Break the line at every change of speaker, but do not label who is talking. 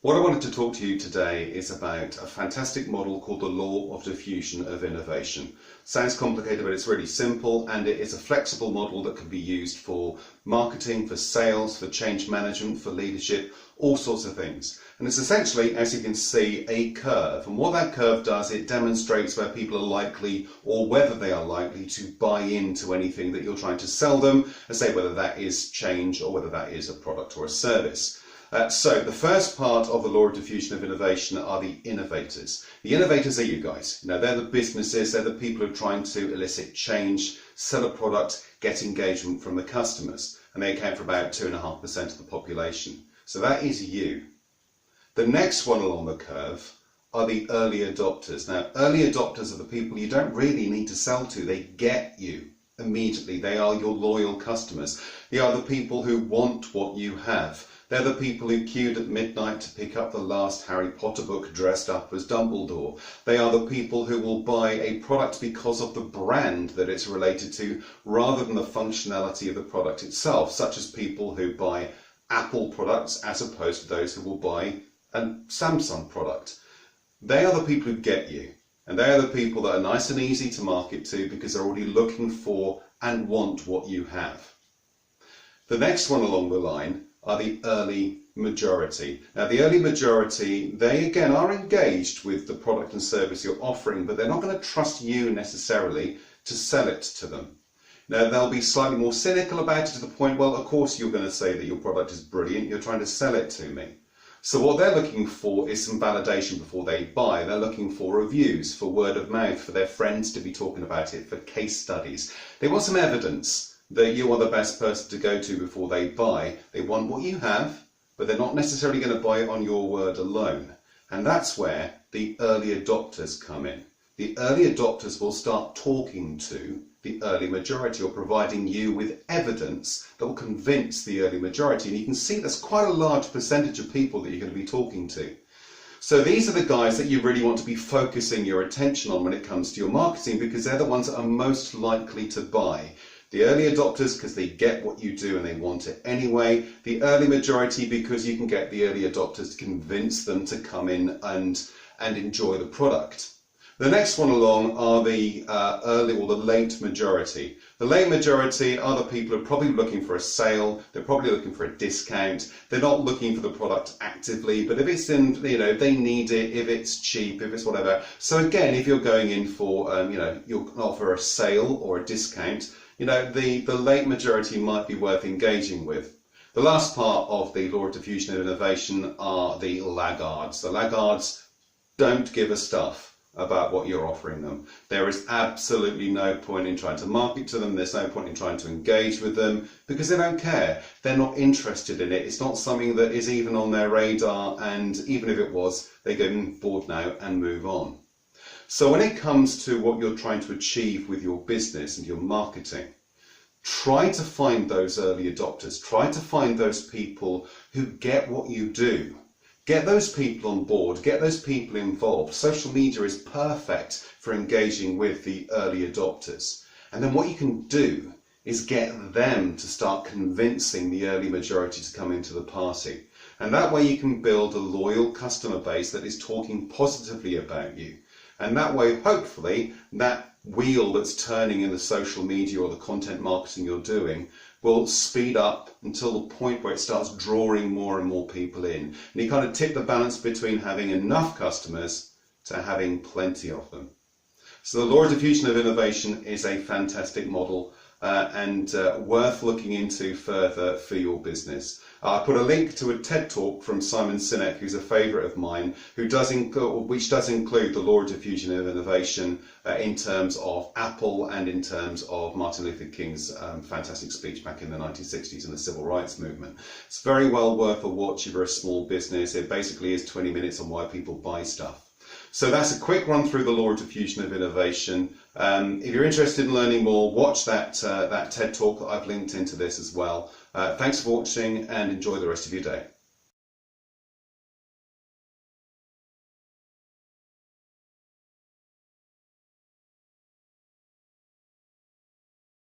What I wanted to talk to you today is about a fantastic model called the law of diffusion of innovation. Sounds complicated, but it's really simple, and it is a flexible model that can be used for marketing, for sales, for change management, for leadership, all sorts of things. And it's essentially, as you can see, a curve. And what that curve does, it demonstrates where people are likely, or whether they are likely, to buy into anything that you're trying to sell them, and say whether that is change or whether that is a product or a service. So the first part of the law of diffusion of innovation are the innovators. The innovators are you guys. They're the businesses, they're the people who are trying to elicit change, sell a product, get engagement from the customers. And they account for about 2.5% of the population. So that is you. The next one along the curve are the early adopters. Now, early adopters are the people you don't really need to sell to. They get you immediately. They are your loyal customers. They are the people who want what you have. They're the people who queued at midnight to pick up the last Harry Potter book dressed up as Dumbledore. They are the people who will buy a product because of the brand that it's related to, rather than the functionality of the product itself, such as people who buy Apple products as opposed to those who will buy a Samsung product. They are the people who get you, and they are the people that are nice and easy to market to because they're already looking for and want what you have. The next one along the line are the early majority. Now, the early majority, they again are engaged with the product and service you're offering, but they're not going to trust you necessarily to sell it to them. Now, they'll be slightly more cynical about it, to the point, well, of course you're going to say that your product is brilliant, you're trying to sell it to me. So what they're looking for is some validation before they buy. They're looking for reviews, for word of mouth, for their friends to be talking about it, for case studies. They want some evidence that you are the best person to go to before they buy. They want what you have, but they're not necessarily going to buy it on your word alone. And that's where the early adopters come in. The early adopters will start talking to the early majority, or providing you with evidence that will convince the early majority. And you can see there's quite a large percentage of people that you're going to be talking to. So these are the guys that you really want to be focusing your attention on when it comes to your marketing, because they're the ones that are most likely to buy. The early adopters because they get what you do and they want it anyway. The early majority because you can get the early adopters to convince them to come in and enjoy the product. The next one along are the early or the late majority. The late majority are the people who are probably looking for a sale. They're probably looking for a discount. They're not looking for the product actively, but if it's in, if they need it, if it's cheap, if it's whatever. So again, if you're going in for, you'll offer a sale or a discount, the late majority might be worth engaging with. The last part of the law of diffusion and innovation are the laggards. The laggards don't give a stuff about what you're offering them. There is absolutely no point in trying to market to them. There's no point in trying to engage with them because they don't care. They're not interested in it. It's not something that is even on their radar, and even if it was, they go bored now and move on. So when it comes to what you're trying to achieve with your business and your marketing, try to find those early adopters. Try to find those people who get what you do. Get those people on board. Get those people involved. Social media is perfect for engaging with the early adopters. And then what you can do is get them to start convincing the early majority to come into the party. And that way you can build a loyal customer base that is talking positively about you. And that way, hopefully, that wheel that's turning in the social media or the content marketing you're doing will speed up until the point where it starts drawing more and more people in. And you kind of tip the balance between having enough customers to having plenty of them. So the law of diffusion of innovation is a fantastic model and worth looking into further for your business. I put a link to a TED talk from Simon Sinek, who's a favourite of mine, which does include the law of diffusion of innovation in terms of Apple and in terms of Martin Luther King's fantastic speech back in the 1960s in the civil rights movement. It's very well worth a watch if you're a small business. It basically is 20 minutes on why people buy stuff. So that's a quick run through the law of diffusion of innovation. If you're interested in learning more, watch that TED talk that I've linked into this as well. Thanks for watching and enjoy the rest of your day.